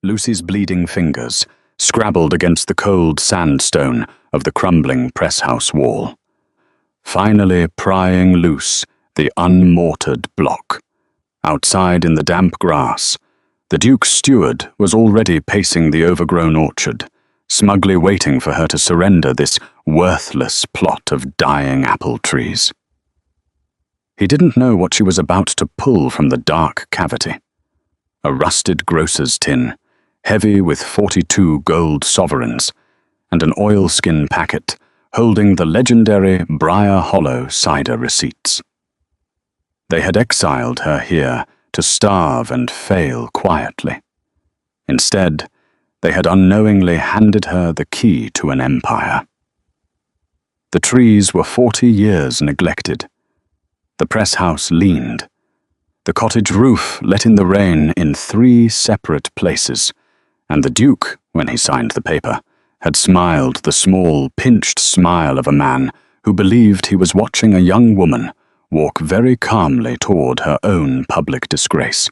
Lucy's bleeding fingers scrabbled against the cold sandstone of the crumbling press-house wall, finally prying loose the unmortared block. Outside in the damp grass, the Duke's steward was already pacing the overgrown orchard, smugly waiting for her to surrender this worthless plot of dying apple trees. He didn't know what she was about to pull from the dark cavity. A rusted grocer's tin, heavy with 42 gold sovereigns, and an oilskin packet holding the legendary Briar Hollow cider receipts. They had exiled her here to starve and fail quietly. Instead, they had unknowingly handed her the key to an empire. The trees were 40 years neglected. The press house leaned. The cottage roof let in the rain in 3 separate places, and the Duke, when he signed the paper, had smiled the small, pinched smile of a man who believed he was watching a young woman walk very calmly toward her own public disgrace.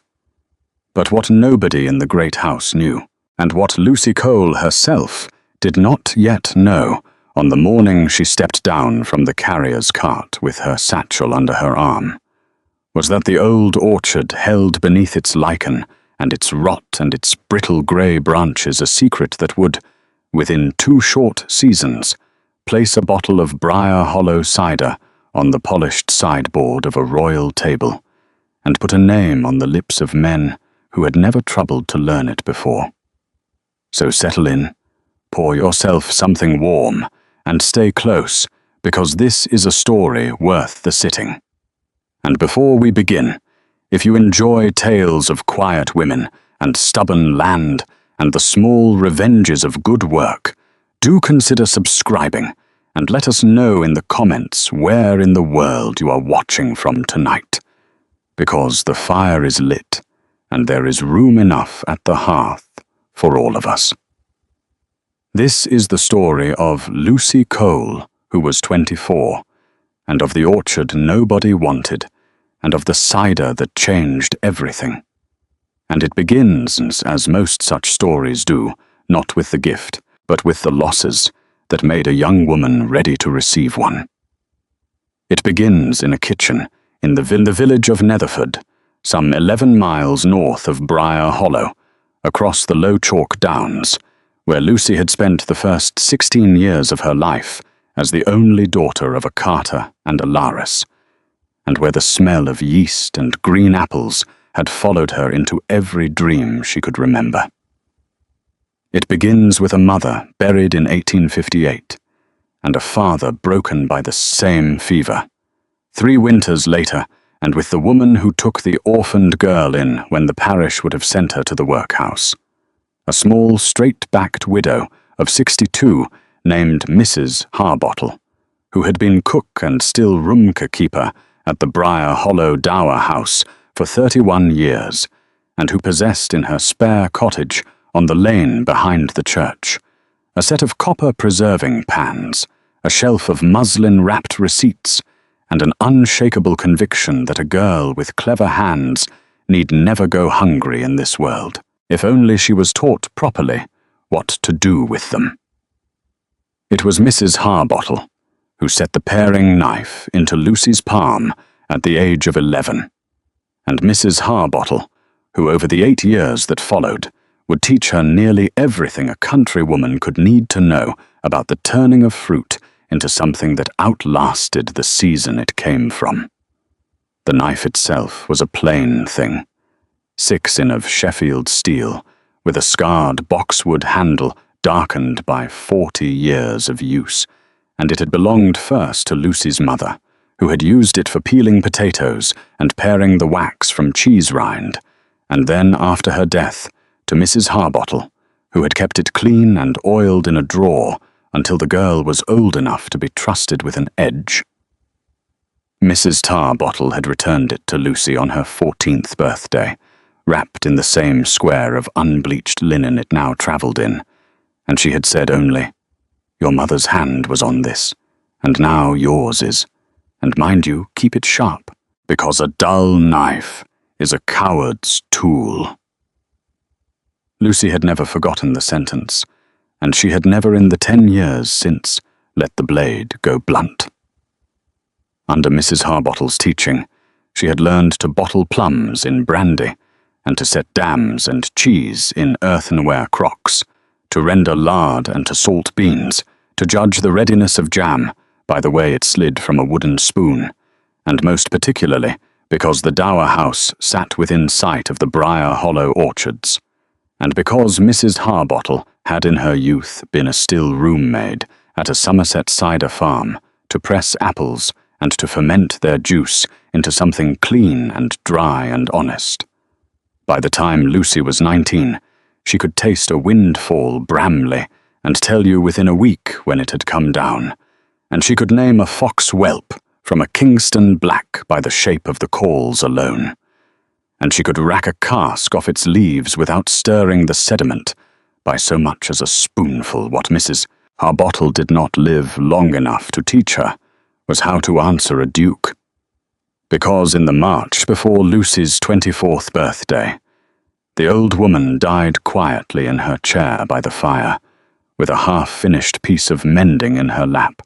But what nobody in the great house knew, and what Lucy Cole herself did not yet know on the morning she stepped down from the carrier's cart with her satchel under her arm, was that the old orchard held beneath its lichen and its rot and its brittle grey branches a secret that would, within 2 short seasons, place a bottle of Briar Hollow cider on the polished sideboard of a royal table, and put a name on the lips of men who had never troubled to learn it before. So settle in, pour yourself something warm, and stay close, because this is a story worth the sitting. And before we begin, if you enjoy tales of quiet women and stubborn land and the small revenges of good work, do consider subscribing and let us know in the comments where in the world you are watching from tonight, because the fire is lit and there is room enough at the hearth for all of us. This is the story of Lucy Cole, who was 24, and of the orchard nobody wanted, and of the cider that changed everything. And it begins, as most such stories do, not with the gift, but with the losses that made a young woman ready to receive one. It begins in a kitchen in the village of Netherford, some 11 miles north of Briar Hollow, across the low chalk downs, where Lucy had spent the first 16 years of her life as the only daughter of a carter and a lairess, and where the smell of yeast and green apples had followed her into every dream she could remember. It begins with a mother buried in 1858, and a father broken by the same fever. 3 winters later, and with the woman who took the orphaned girl in when the parish would have sent her to the workhouse. A small, straight-backed widow of 62 named Mrs. Harbottle, who had been cook and still roomkeeper at the Briar Hollow Dower House for 31 years, and who possessed in her spare cottage on the lane behind the church a set of copper preserving pans, a shelf of muslin-wrapped receipts, and an unshakable conviction that a girl with clever hands need never go hungry in this world, if only she was taught properly what to do with them. It was Mrs. Harbottle who set the paring knife into Lucy's palm at the age of 11, and Mrs. Harbottle, who over the 8 years that followed would teach her nearly everything a countrywoman could need to know about the turning of fruit into something that outlasted the season it came from. The knife itself was a plain thing, 6 of Sheffield steel, with a scarred boxwood handle darkened by 40 years of use, and it had belonged first to Lucy's mother, who had used it for peeling potatoes and paring the wax from cheese rind, and then, after her death, to Mrs. Harbottle, who had kept it clean and oiled in a drawer until the girl was old enough to be trusted with an edge. Mrs. Tarbottle had returned it to Lucy on her 14th birthday, wrapped in the same square of unbleached linen it now travelled in, and she had said only, "Your mother's hand was on this, and now yours is, and mind you, keep it sharp, because a dull knife is a coward's tool." Lucy had never forgotten the sentence, and she had never in the 10 years since let the blade go blunt. Under Mrs. Harbottle's teaching, she had learned to bottle plums in brandy, and to set dams and cheese in earthenware crocks, to render lard and to salt beans, to judge the readiness of jam by the way it slid from a wooden spoon, and most particularly because the dower house sat within sight of the Briar Hollow orchards, and because Mrs. Harbottle had in her youth been a still room maid at a Somerset cider farm to press apples and to ferment their juice into something clean and dry and honest. By the time Lucy was 19, she could taste a windfall Bramley and tell you within a week when it had come down, and she could name a fox whelp from a Kingston black by the shape of the calls alone, and she could rack a cask off its leaves without stirring the sediment by so much as a spoonful. What Mrs. Harbottle did not live long enough to teach her was how to answer a duke. Because in the March before Lucy's 24th birthday, the old woman died quietly in her chair by the fire, with a half-finished piece of mending in her lap,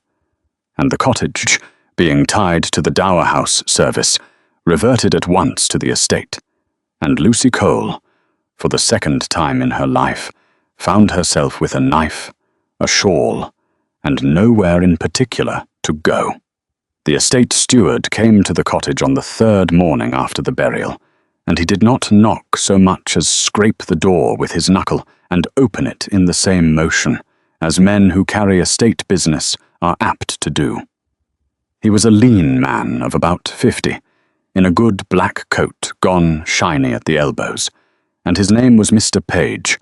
and the cottage, being tied to the dower house service, reverted at once to the estate, and Lucy Cole, for the second time in her life, found herself with a knife, a shawl, and nowhere in particular to go. The estate steward came to the cottage on the 3rd morning after the burial, and he did not knock so much as scrape the door with his knuckle and open it in the same motion as men who carry estate business are apt to do. He was a lean man of about 50, in a good black coat gone shiny at the elbows, and his name was Mr. Page,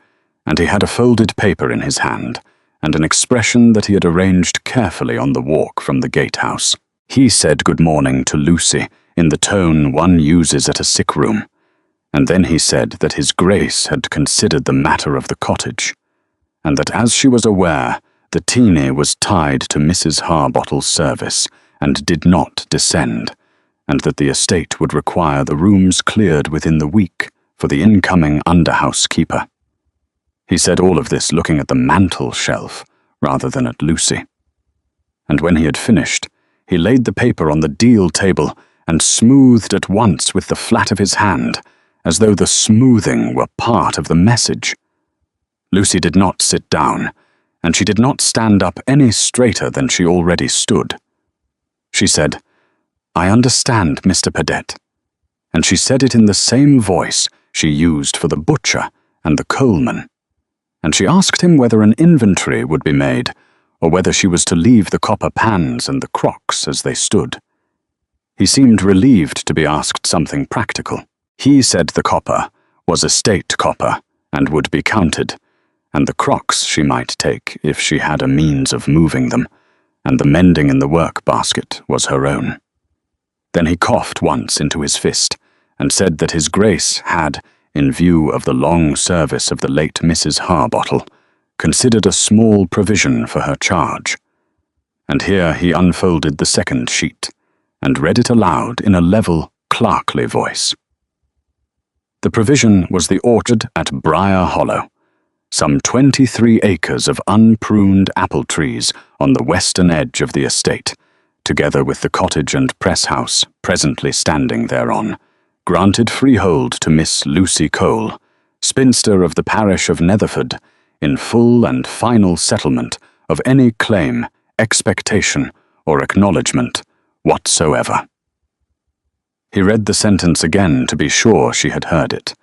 and he had a folded paper in his hand, and an expression that he had arranged carefully on the walk from the gatehouse. He said good morning to Lucy in the tone one uses at a sick room, and then he said that his Grace had considered the matter of the cottage, and that as she was aware, the teeny was tied to Mrs. Harbottle's service and did not descend, and that the estate would require the rooms cleared within the week for the incoming under-housekeeper. He said all of this looking at the mantel shelf rather than at Lucy. And when he had finished, he laid the paper on the deal table and smoothed at once with the flat of his hand, as though the smoothing were part of the message. Lucy did not sit down, and she did not stand up any straighter than she already stood. She said, "I understand, Mr. Padett," and she said it in the same voice she used for the butcher and the coalman, and she asked him whether an inventory would be made, or whether she was to leave the copper pans and the crocks as they stood. He seemed relieved to be asked something practical. He said the copper was estate copper and would be counted, and the crocks she might take if she had a means of moving them, and the mending in the work basket was her own. Then he coughed once into his fist, and said that his Grace had, in view of the long service of the late Mrs. Harbottle, considered a small provision for her charge. And here he unfolded the second sheet, and read it aloud in a level, clerkly voice. The provision was the orchard at Briar Hollow, some 23 acres of unpruned apple trees on the western edge of the estate, together with the cottage and press house presently standing thereon, granted freehold to Miss Lucy Cole, spinster of the parish of Netherford, in full and final settlement of any claim, expectation, or acknowledgement whatsoever. He read the sentence again to be sure she had heard it,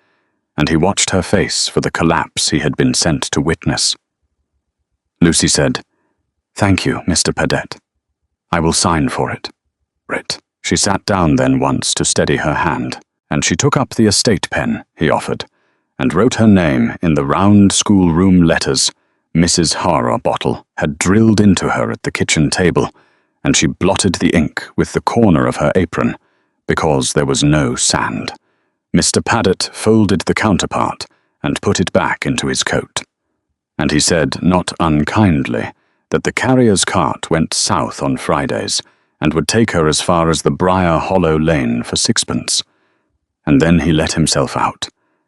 and he watched her face for the collapse he had been sent to witness. Lucy said, "Thank you, Mr. Padett. I will sign for it." She sat down then once to steady her hand, and she took up the estate pen he offered, and wrote her name in the round schoolroom letters Mrs. Harbottle had drilled into her at the kitchen table, and she blotted the ink with the corner of her apron, because there was no sand. Mr. Padett folded the counterpart and put it back into his coat, and he said, not unkindly, that the carrier's cart went south on Fridays, and would take her as far as the Briar Hollow Lane for 6pence, and then he let himself out,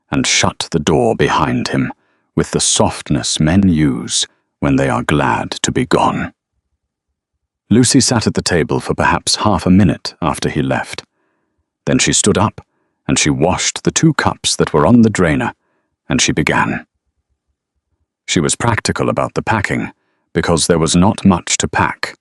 and shut the door behind him, with the softness men use when they are glad to be gone. Lucy sat at the table for perhaps half a minute after he left. Then she stood up, and she washed the 2 cups that were on the drainer, and she began. She was practical about the packing, because there was not much to pack.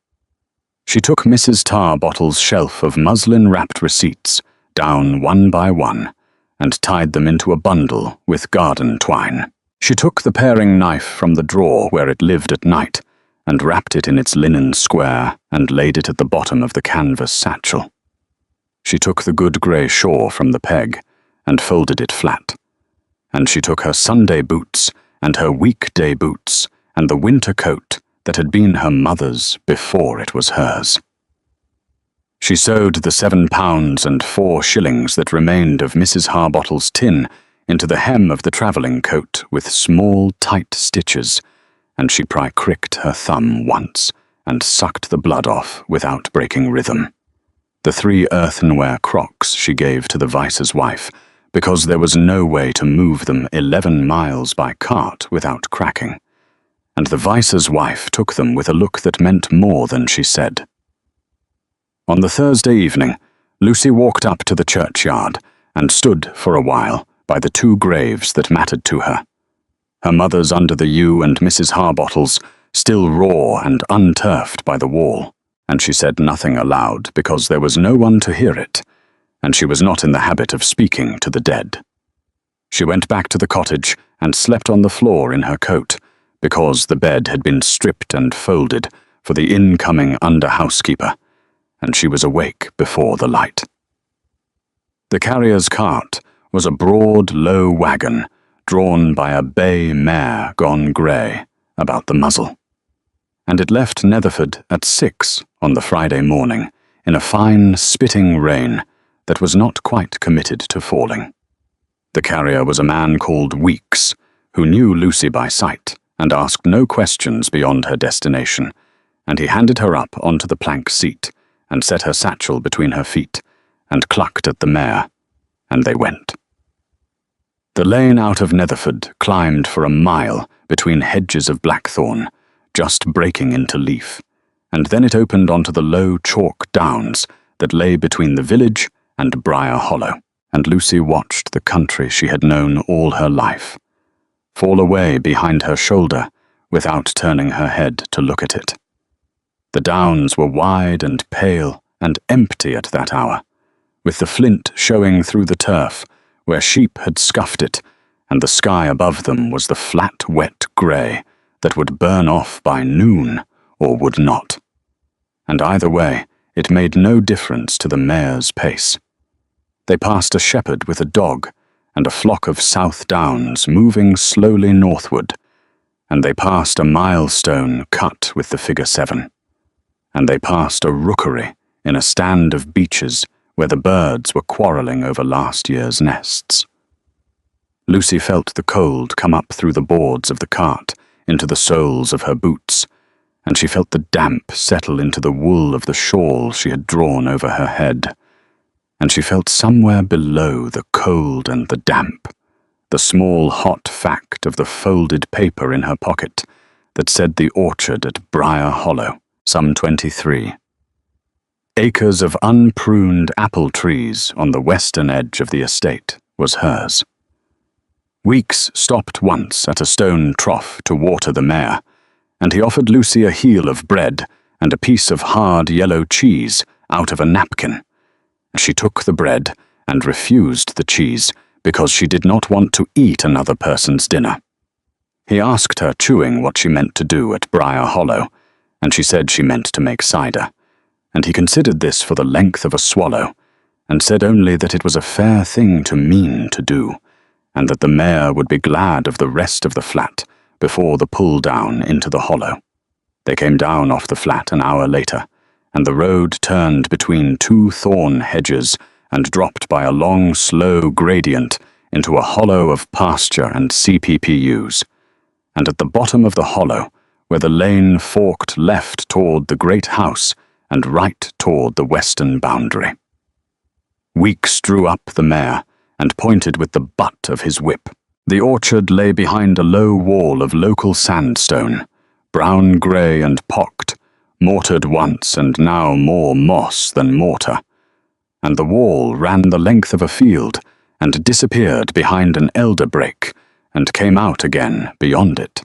She took Mrs. Tarbottle's shelf of muslin-wrapped receipts down one by one, and tied them into a bundle with garden twine. She took the paring knife from the drawer where it lived at night, and wrapped it in its linen square and laid it at the bottom of the canvas satchel. She took the good grey shawl from the peg and folded it flat. And she took her Sunday boots and her weekday boots and the winter coat that had been her mother's before it was hers. She sewed the 7 pounds and 4 shillings that remained of Mrs. Harbottle's tin into the hem of the travelling coat with small, tight stitches, and she pricked her thumb once and sucked the blood off without breaking rhythm. The 3 earthenware crocks she gave to the vice's wife, because there was no way to move them 11 miles by cart without cracking, and the vice's wife took them with a look that meant more than she said. On the Thursday evening, Lucy walked up to the churchyard and stood for a while by the 2 graves that mattered to her. Her mother's under the yew and Mrs. Harbottle's, still raw and unturfed by the wall, and she said nothing aloud because there was no one to hear it, and she was not in the habit of speaking to the dead. She went back to the cottage and slept on the floor in her coat, because the bed had been stripped and folded for the incoming under-housekeeper, and she was awake before the light. The carrier's cart was a broad, low wagon drawn by a bay mare gone grey about the muzzle, and it left Netherford at 6 on the Friday morning in a fine, spitting rain that was not quite committed to falling. The carrier was a man called Weeks, who knew Lucy by sight and asked no questions beyond her destination, and he handed her up onto the plank seat and set her satchel between her feet and clucked at the mare, and they went. The lane out of Netherford climbed for a mile between hedges of blackthorn, just breaking into leaf, and then it opened onto the low chalk downs that lay between the village and Briar Hollow, and Lucy watched the country she had known all her life fall away behind her shoulder without turning her head to look at it. The downs were wide and pale and empty at that hour, with the flint showing through the turf where sheep had scuffed it, and the sky above them was the flat, wet grey that would burn off by noon or would not. And either way, it made no difference to the mare's pace. They passed a shepherd with a dog and a flock of South Downs moving slowly northward, and they passed a milestone cut with the figure 7, and they passed a rookery in a stand of beeches where the birds were quarrelling over last year's nests. Lucy felt the cold come up through the boards of the cart into the soles of her boots, and she felt the damp settle into the wool of the shawl she had drawn over her head, and she felt somewhere below the cold and the damp the small hot fact of the folded paper in her pocket that said the orchard at Briar Hollow, some 23. Acres of unpruned apple trees on the western edge of the estate was hers. Weeks stopped once at a stone trough to water the mare, and he offered Lucy a heel of bread and a piece of hard yellow cheese out of a napkin. She took the bread and refused the cheese because she did not want to eat another person's dinner. He asked her chewing what she meant to do at Briar Hollow, and she said she meant to make cider, and he considered this for the length of a swallow, and said only that it was a fair thing to mean to do, and that the mare would be glad of the rest of the flat before the pull down into the hollow. They came down off the flat an hour later, and the road turned between 2 thorn hedges and dropped by a long, slow gradient into a hollow of pasture and CPPUs, and at the bottom of the hollow, where the lane forked left toward the great house and right toward the western boundary. Weeks drew up the mare and pointed with the butt of his whip. The orchard lay behind a low wall of local sandstone, brown-grey and pocked, mortared once and now more moss than mortar, and the wall ran the length of a field and disappeared behind an elder brake and came out again beyond it.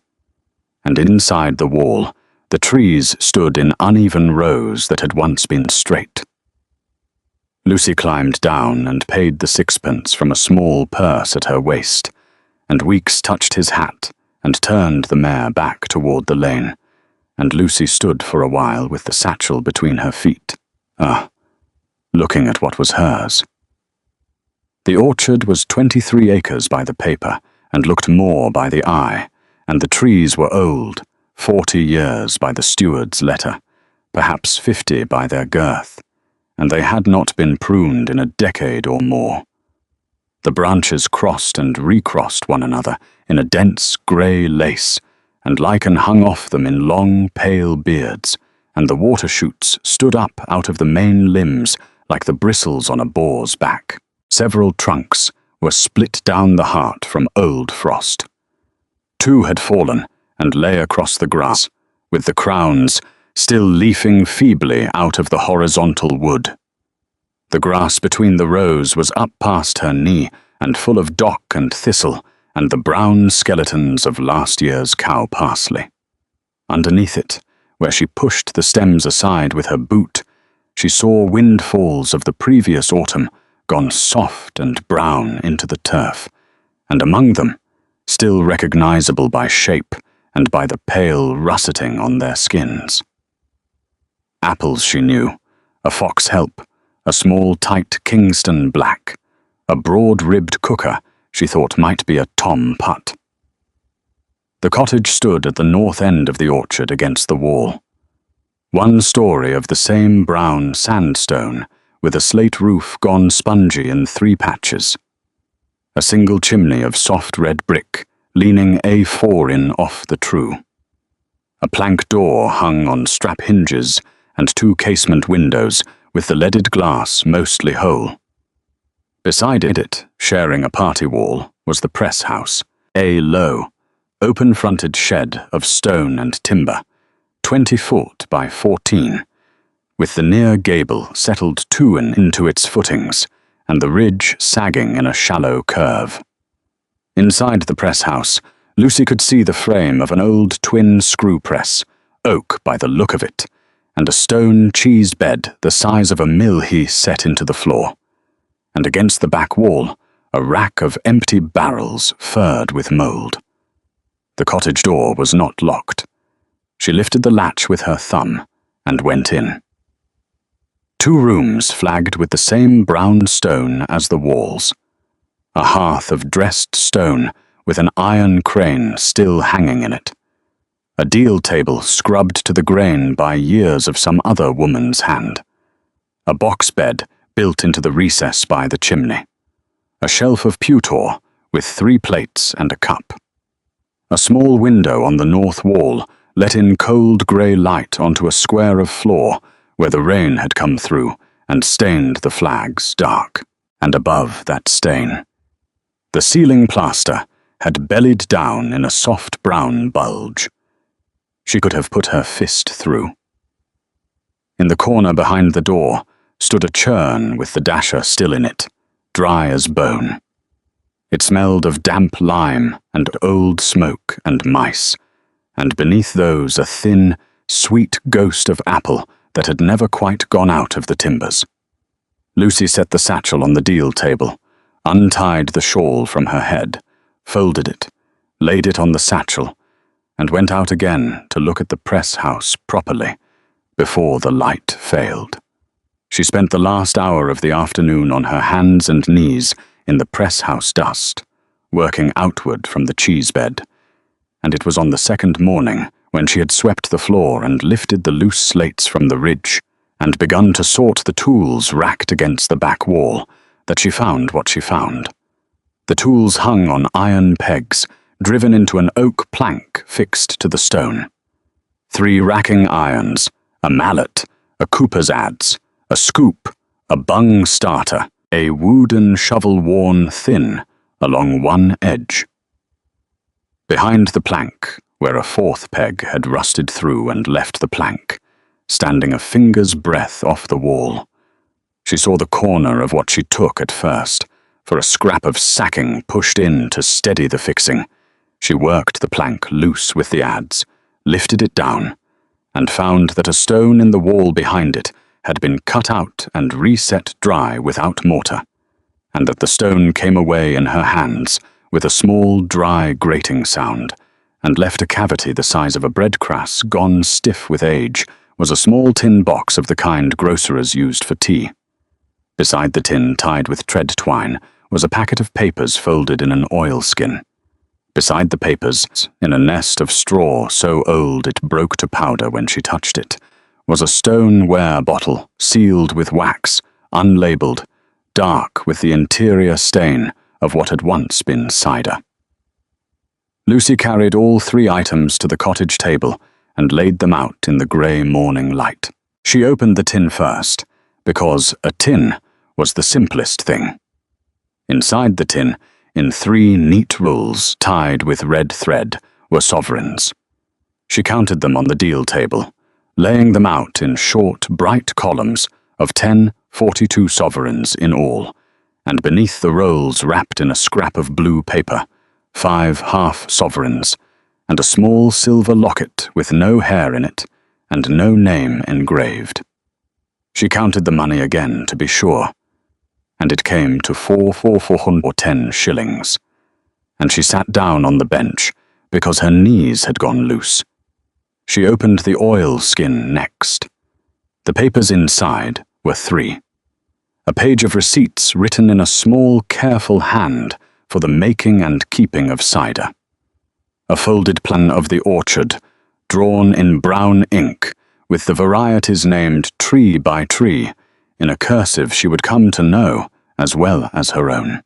And inside the wall, the trees stood in uneven rows that had once been straight. Lucy climbed down and paid the sixpence from a small purse at her waist, and Weeks touched his hat and turned the mare back toward the lane, and Lucy stood for a while with the satchel between her feet, looking at what was hers. The orchard was 23 acres by the paper and looked more by the eye, and the trees were old, 40 years by the steward's letter, perhaps 50 by their girth, and they had not been pruned in a decade or more. The branches crossed and recrossed one another in a dense grey lace, and lichen hung off them in long, pale beards, and the water shoots stood up out of the main limbs like the bristles on a boar's back. Several trunks were split down the heart from old frost. 2 had fallen and lay across the grass, with the crowns still leafing feebly out of the horizontal wood. The grass between the rows was up past her knee and full of dock and thistle and the brown skeletons of last year's cow parsley. Underneath it, where she pushed the stems aside with her boot, she saw windfalls of the previous autumn gone soft and brown into the turf, and among them, still recognizable by shape and by the pale russeting on their skins. Apples she knew, a fox help, a small tight Kingston black, a broad-ribbed cooker she thought might be a Tom Putt. The cottage stood at the north end of the orchard against the wall. One story of the same brown sandstone, with a slate roof gone spongy in 3 patches. A single chimney of soft red brick, leaning A4 in off the true. A plank door hung on strap hinges and 2 casement windows with the leaded glass mostly whole. Beside it, sharing a party wall, was the press house, a low, open-fronted shed of stone and timber, 20 foot by 14, with the near gable settled into its footings, and the ridge sagging in a shallow curve. Inside the press house, Lucy could see the frame of an old twin screw press, oak by the look of it, and a stone cheese bed the size of a mill set into the floor, and against the back wall, a rack of empty barrels furred with mould. The cottage door was not locked. She lifted the latch with her thumb and went in. 2 rooms flagged with the same brown stone as the walls. A hearth of dressed stone with an iron crane still hanging in it. A deal table scrubbed to the grain by years of some other woman's hand. A box bed built into the recess by the chimney. A shelf of pewter with 3 plates and a cup. A small window on the north wall let in cold grey light onto a square of floor where the rain had come through and stained the flags dark, and above that stain, the ceiling plaster had bellied down in a soft brown bulge. She could have put her fist through. In the corner behind the door stood a churn with the dasher still in it, dry as bone. It smelled of damp lime and old smoke and mice, and beneath those a thin, sweet ghost of apple that had never quite gone out of the timbers. Lucy set the satchel on the deal table, untied the shawl from her head, folded it, laid it on the satchel, and went out again to look at the press house properly, before the light failed. She spent the last hour of the afternoon on her hands and knees in the press house dust, working outward from the cheese bed, and it was on the second morning, when she had swept the floor and lifted the loose slates from the ridge, and begun to sort the tools racked against the back wall, that she found what she found. The tools hung on iron pegs, driven into an oak plank fixed to the stone. 3 racking irons, a mallet, a cooper's adze, a scoop, a bung starter, a wooden shovel worn thin along one edge. Behind the plank, where a fourth peg had rusted through and left the plank, standing a finger's breadth off the wall, she saw the corner of what she took at first for a scrap of sacking pushed in to steady the fixing. She worked the plank loose with the adze, lifted it down, and found that a stone in the wall behind it had been cut out and reset dry without mortar, and that the stone came away in her hands with a small, dry grating sound, and left a cavity the size of a bread crust gone stiff with age, was a small tin box of the kind grocerers used for tea. Beside the tin, tied with thread twine, was a packet of papers folded in an oilskin. Beside the papers, in a nest of straw so old it broke to powder when she touched it, was a stone ware bottle sealed with wax, unlabeled, dark with the interior stain of what had once been cider. Lucy carried all 3 items to the cottage table and laid them out in the grey morning light. She opened the tin first, because a tin was the simplest thing. Inside the tin, in 3 neat rolls tied with red thread, were sovereigns. She counted them on the deal table, laying them out in short, bright columns of 10 42 sovereigns in all, and beneath the rolls, wrapped in a scrap of blue paper, 5 half-sovereigns, and a small silver locket with no hair in it, and no name engraved. She counted the money again to be sure, and it came to 410 shillings, and she sat down on the bench because her knees had gone loose. She opened the oilskin next. The papers inside were 3. A page of receipts written in a small, careful hand for the making and keeping of cider. A folded plan of the orchard, drawn in brown ink, with the varieties named tree by tree, in a cursive she would come to know as well as her own.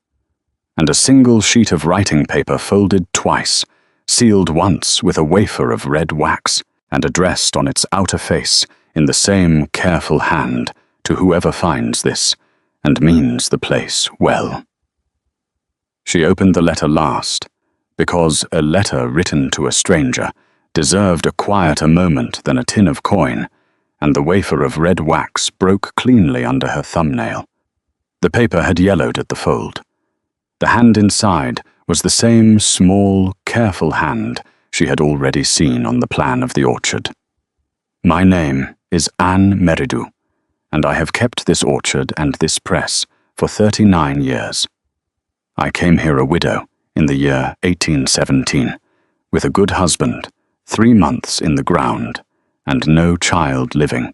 And a single sheet of writing paper folded twice, sealed once with a wafer of red wax, and addressed on its outer face in the same careful hand to whoever finds this, and means the place well. She opened the letter last, because a letter written to a stranger deserved a quieter moment than a tin of coin, and the wafer of red wax broke cleanly under her thumbnail. The paper had yellowed at the fold. The hand inside was the same small, careful hand she had already seen on the plan of the orchard. My name is Anne Meridew, and I have kept this orchard and this press for 39 years. I came here a widow in the year 1817, with a good husband, 3 months in the ground, and no child living,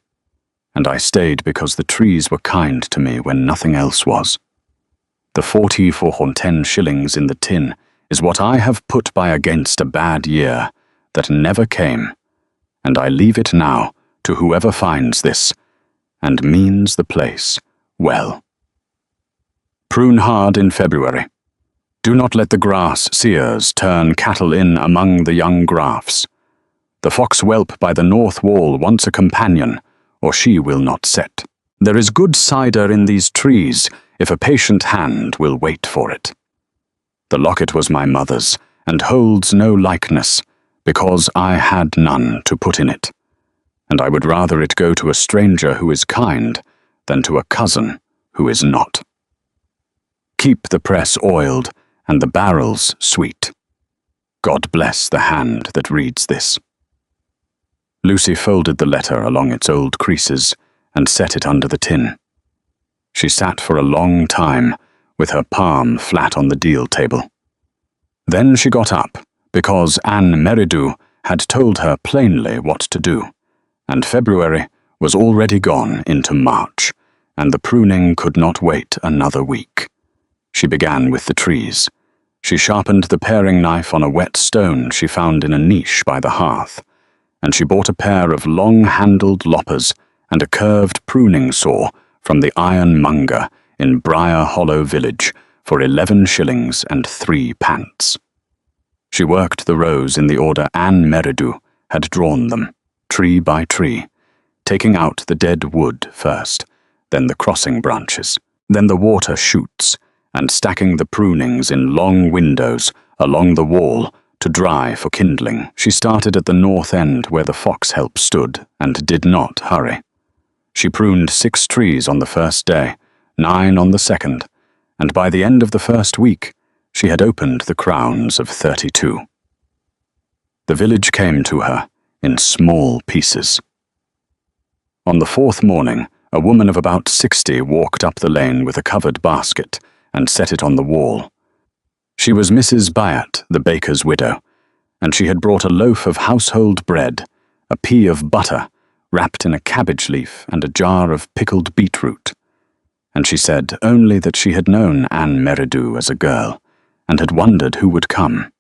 and I stayed because the trees were kind to me when nothing else was. The 410 shillings in the tin is what I have put by against a bad year that never came, and I leave it now to whoever finds this, and means the place well. Prune hard in February. Do not let the grass seers turn cattle in among the young grafts. The fox whelp by the north wall wants a companion, or she will not set. There is good cider in these trees if a patient hand will wait for it. The locket was my mother's, and holds no likeness, because I had none to put in it, and I would rather it go to a stranger who is kind than to a cousin who is not. Keep the press oiled and the barrels sweet. God bless the hand that reads this. Lucy folded the letter along its old creases and set it under the tin. She sat for a long time, with her palm flat on the deal table. Then she got up, because Anne Meridew had told her plainly what to do, and February was already gone into March, and the pruning could not wait another week. She began with the trees. She sharpened the paring knife on a wet stone she found in a niche by the hearth, and she bought a pair of long-handled loppers and a curved pruning saw from the ironmonger in Briar Hollow village for 11 shillings and 3 pence. She worked the rows in the order Anne Meridew had drawn them, tree by tree, taking out the dead wood first, then the crossing branches, then the water shoots, and stacking the prunings in long windows along the wall to dry for kindling. She started at the north end where the fox-help stood and did not hurry. She pruned 6 trees on the first day, 9 on the second, and by the end of the first week, she had opened the crowns of 32. The village came to her in small pieces. On the 4th morning, a woman of about 60 walked up the lane with a covered basket and set it on the wall. She was Mrs. Bayat, the baker's widow, and she had brought a loaf of household bread, a pea of butter, wrapped in a cabbage leaf, and a jar of pickled beetroot. And she said only that she had known Anne Meridew as a girl, and had wondered who would come.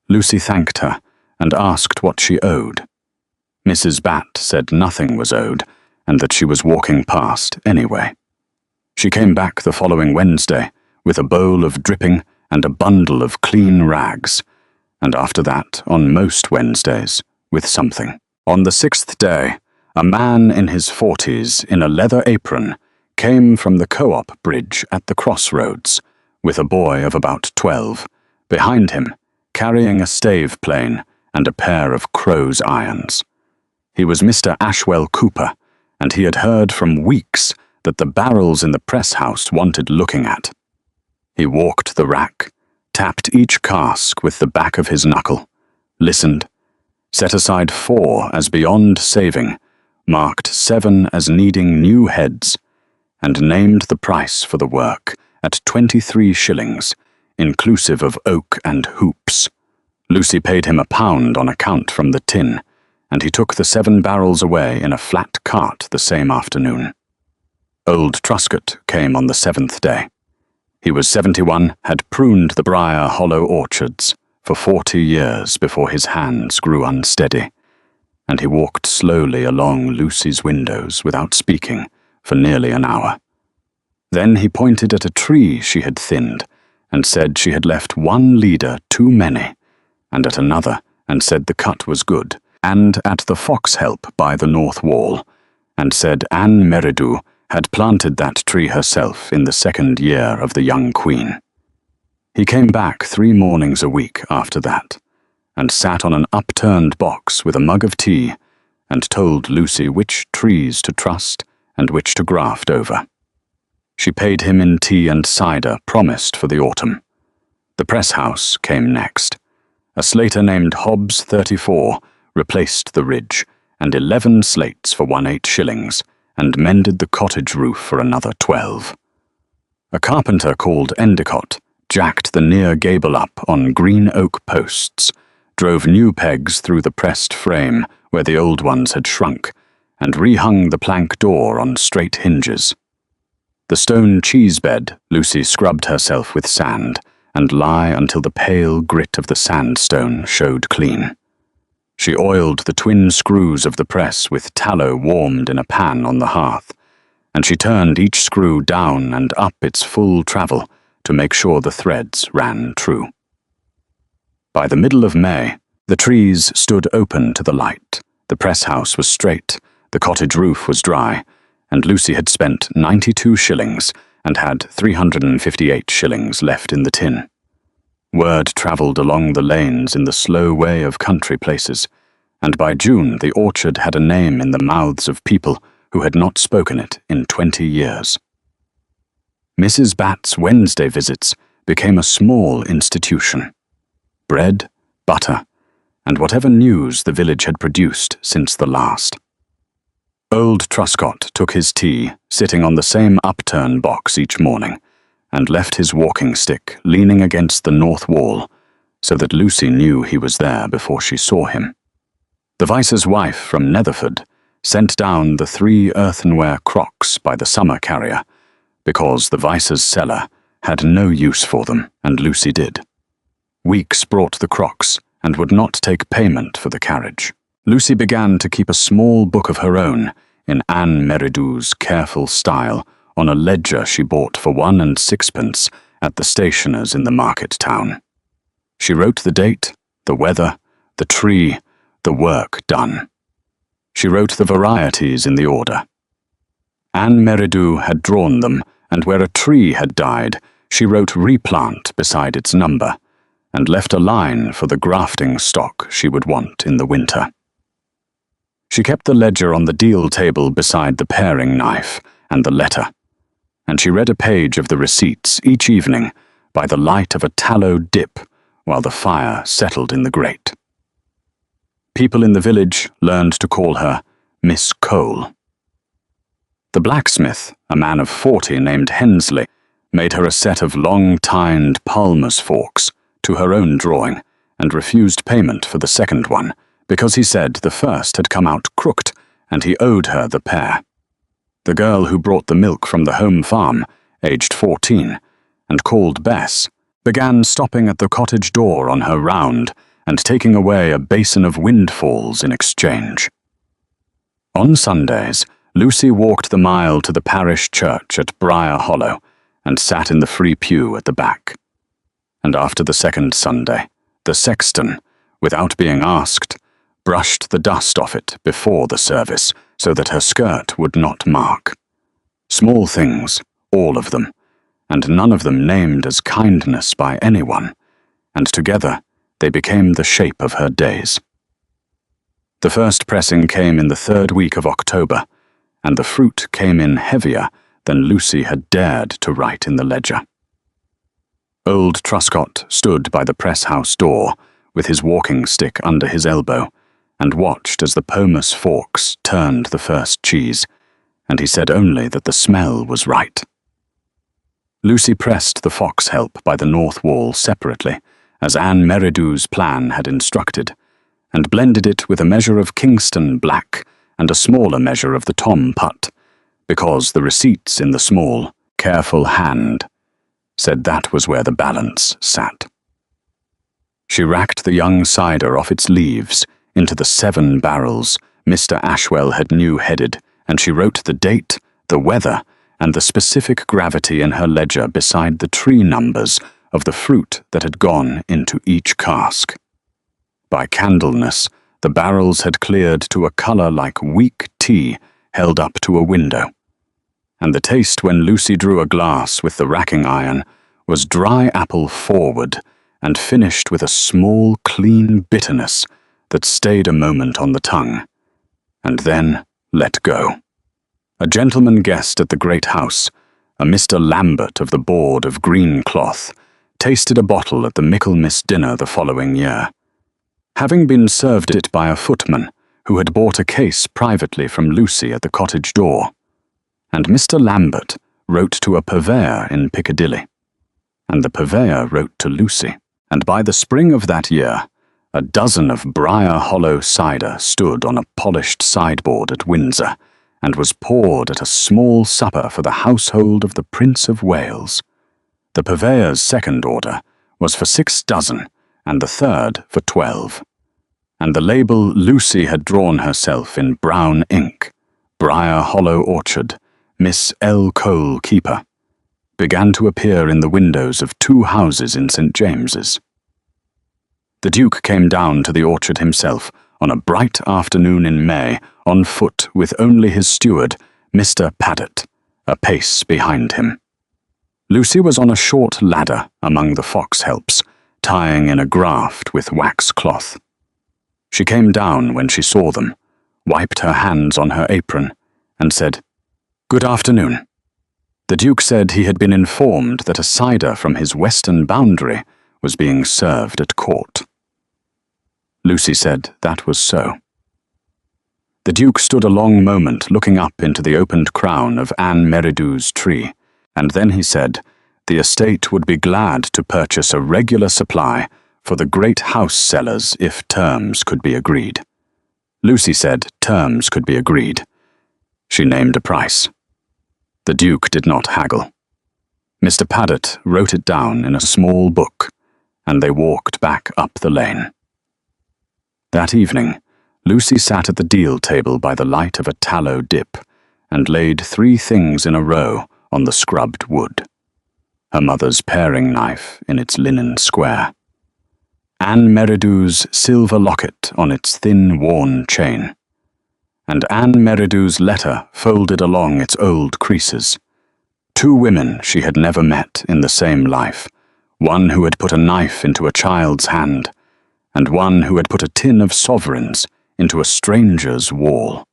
Lucy thanked her, and asked what she owed. Mrs. Bat said nothing was owed, and that she was walking past anyway. She came back the following Wednesday, with a bowl of dripping and a bundle of clean rags, and after that, on most Wednesdays, with something. On the 6th day, a man in his 40s in a leather apron came from the co-op bridge at the crossroads, with a boy of about 12, behind him, carrying a stave plane and a pair of crow's irons. He was Mr. Ashwell Cooper, and he had heard from Weeks that the barrels in the press house wanted looking at. He walked the rack, tapped each cask with the back of his knuckle, listened, set aside 4 as beyond saving, marked 7 as needing new heads, and named the price for the work at 23 shillings, inclusive of oak and hoops. Lucy paid him £1 on account from the tin, and he took the 7 barrels away in a flat cart the same afternoon. Old Truscott came on the 7th day. He was 71, had pruned the Briar Hollow orchards for 40 years before his hands grew unsteady, and he walked slowly along Lucy's windows without speaking for nearly an hour. Then he pointed at a tree she had thinned and said she had left 1 leader too many, and at another and said the cut was good, and at the fox-help by the north wall, and said Anne Meridew had planted that tree herself in the 2nd year of the young queen. He came back 3 mornings a week after that, and sat on an upturned box with a mug of tea, and told Lucy which trees to trust and which to graft over. She paid him in tea and cider promised for the autumn. The press house came next. A slater named Hobbs 34 replaced the ridge, and 11 slates for 18 shillings, and mended the cottage roof for another 12. A carpenter called Endicott jacked the near gable up on green oak posts, drove new pegs through the pressed frame where the old ones had shrunk, and rehung the plank door on straight hinges. The stone cheese bed Lucy scrubbed herself with sand, and lie until the pale grit of the sandstone showed clean. She oiled the twin screws of the press with tallow warmed in a pan on the hearth, and she turned each screw down and up its full travel to make sure the threads ran true. By the middle of May, the trees stood open to the light, the press house was straight, the cottage roof was dry, and Lucy had spent 92 shillings and had 358 shillings left in the tin. Word travelled along the lanes in the slow way of country places, and by June the orchard had a name in the mouths of people who had not spoken it in 20 years. Mrs. Bat's Wednesday visits became a small institution. Bread, butter, and whatever news the village had produced since the last. Old Truscott took his tea, sitting on the same upturn box each morning, and left his walking stick leaning against the north wall, so that Lucy knew he was there before she saw him. The vice's wife from Netherford sent down the 3 earthenware crocks by the summer carrier, because the vice's cellar had no use for them, and Lucy did. Weeks brought the crocks, and would not take payment for the carriage. Lucy began to keep a small book of her own, in Anne Meridew's careful style, on a ledger she bought for 1 and 6pence at the stationer's in the market town. She wrote the date, the weather, the tree, the work done. She wrote the varieties in the order. Anne Meridew had drawn them, and where a tree had died, she wrote replant beside its number, and left a line for the grafting stock she would want in the winter. She kept the ledger on the deal table beside the paring knife and the letter, and she read a page of the receipts each evening by the light of a tallow dip while the fire settled in the grate. People in the village learned to call her Miss Cole. The blacksmith, a man of 40 named Hensley, made her a set of long-tined Palmer's forks to her own drawing and refused payment for the second one because he said the first had come out crooked and he owed her the pair. The girl who brought the milk from the home farm, aged 14, and called Bess, began stopping at the cottage door on her round and taking away a basin of windfalls in exchange. On Sundays, Lucy walked the mile to the parish church at Briar Hollow and sat in the free pew at the back. And after the second Sunday, the sexton, without being asked, brushed the dust off it before the service so that her skirt would not mark. Small things, all of them, and none of them named as kindness by anyone, and together they became the shape of her days. The first pressing came in the 3rd week of October, and the fruit came in heavier than Lucy had dared to write in the ledger. Old Truscott stood by the press-house door with his walking stick under his elbow and watched as the pomace forks turned the first cheese, and he said only that the smell was right. Lucy pressed the fox help by the north wall separately, as Anne Meridew's plan had instructed, and blended it with a measure of Kingston black and a smaller measure of the Tom Putt, because the receipts in the small, careful hand said that was where the balance sat. She racked the young cider off its leaves into the 7 barrels Mr. Ashwell had new-headed, and she wrote the date, the weather, and the specific gravity in her ledger beside the tree numbers of the fruit that had gone into each cask. By Candlemas, the barrels had cleared to a colour like weak tea held up to a window, and the taste when Lucy drew a glass with the racking iron was dry apple forward and finished with a small, clean bitterness that stayed a moment on the tongue, and then let go. A gentleman guest at the great house, a Mr. Lambert of the board of green cloth, tasted a bottle at the Michaelmas dinner the following year, having been served it by a footman who had bought a case privately from Lucy at the cottage door, and Mr. Lambert wrote to a purveyor in Piccadilly, and the purveyor wrote to Lucy, and by the spring of that year, a dozen of Briar Hollow cider stood on a polished sideboard at Windsor, and was poured at a small supper for the household of the Prince of Wales. The purveyor's second order was for 6 dozen, and the third for 12. And the label Lucy had drawn herself in brown ink, Briar Hollow Orchard, Miss L. Cole Keeper, began to appear in the windows of 2 houses in St. James's. The Duke came down to the orchard himself on a bright afternoon in May, on foot with only his steward, Mr. Paddock, a pace behind him. Lucy was on a short ladder among the fox helps, tying in a graft with wax cloth. She came down when she saw them, wiped her hands on her apron, and said, "Good afternoon." The Duke said he had been informed that a cider from his western boundary was being served at court. Lucy said that was so. The Duke stood a long moment looking up into the opened crown of Anne Meridew's tree, and then he said the estate would be glad to purchase a regular supply for the great house sellers if terms could be agreed. Lucy said terms could be agreed. She named a price. The Duke did not haggle. Mr. Paddock wrote it down in a small book, and they walked back up the lane. That evening, Lucy sat at the deal table by the light of a tallow dip and laid 3 things in a row on the scrubbed wood. Her mother's paring knife in its linen square, Anne Meridew's silver locket on its thin, worn chain, and Anne Meridew's letter folded along its old creases. 2 women she had never met in the same life, one who had put a knife into a child's hand, and one who had put a tin of sovereigns into a stranger's wall.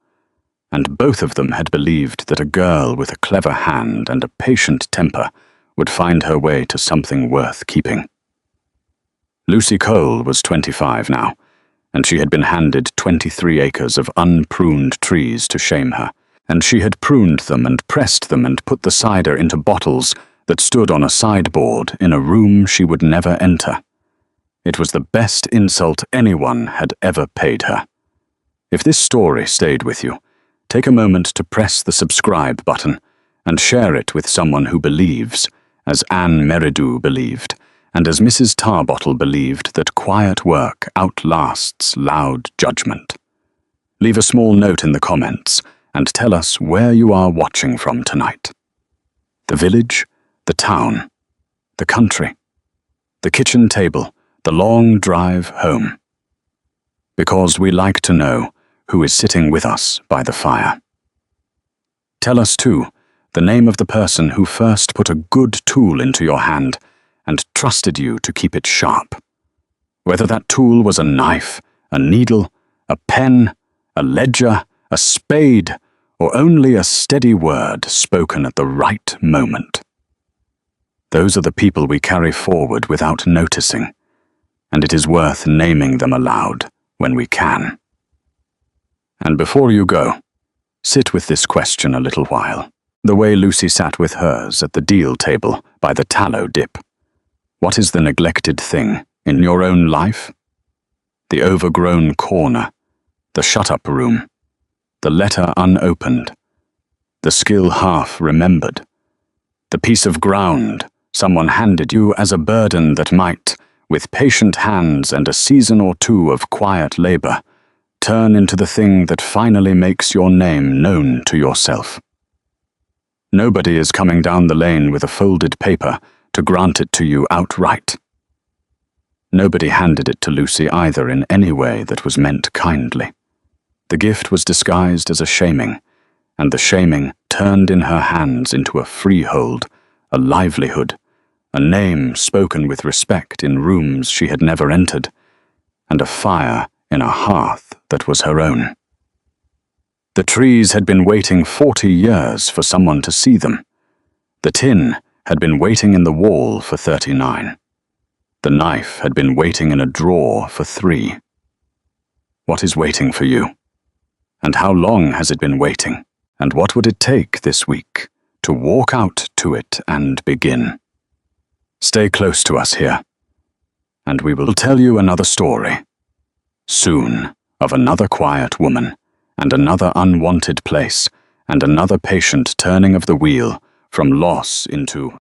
And both of them had believed that a girl with a clever hand and a patient temper would find her way to something worth keeping. Lucy Cole was 25 now, and she had been handed 23 acres of unpruned trees to shame her, and she had pruned them and pressed them and put the cider into bottles that stood on a sideboard in a room she would never enter. It was the best insult anyone had ever paid her. If this story stayed with you, take a moment to press the subscribe button and share it with someone who believes, as Anne Meridew believed, and as Mrs. Tarbottle believed, that quiet work outlasts loud judgment. Leave a small note in the comments and tell us where you are watching from tonight. The village, the town, the country, the kitchen table, the long drive home. Because we like to know who is sitting with us by the fire. Tell us, too, the name of the person who first put a good tool into your hand and trusted you to keep it sharp. Whether that tool was a knife, a needle, a pen, a ledger, a spade, or only a steady word spoken at the right moment. Those are the people we carry forward without noticing, and it is worth naming them aloud when we can. And before you go, sit with this question a little while, the way Lucy sat with hers at the deal table by the tallow dip. What is the neglected thing in your own life? The overgrown corner, the shut-up room, the letter unopened, the skill half remembered, the piece of ground someone handed you as a burden that might, with patient hands and a season or two of quiet labor, turn into the thing that finally makes your name known to yourself. Nobody is coming down the lane with a folded paper to grant it to you outright. Nobody handed it to Lucy either in any way that was meant kindly. The gift was disguised as a shaming, and the shaming turned in her hands into a freehold, a livelihood, a name spoken with respect in rooms she had never entered, and a fire in a hearth that was her own. The trees had been waiting 40 years for someone to see them. The tin had been waiting in the wall for 39. The knife had been waiting in a drawer for 3. What is waiting for you? And how long has it been waiting? And what would it take this week to walk out to it and begin? Stay close to us here, and we will tell you another story, soon, of another quiet woman, and another unwanted place, and another patient turning of the wheel from loss into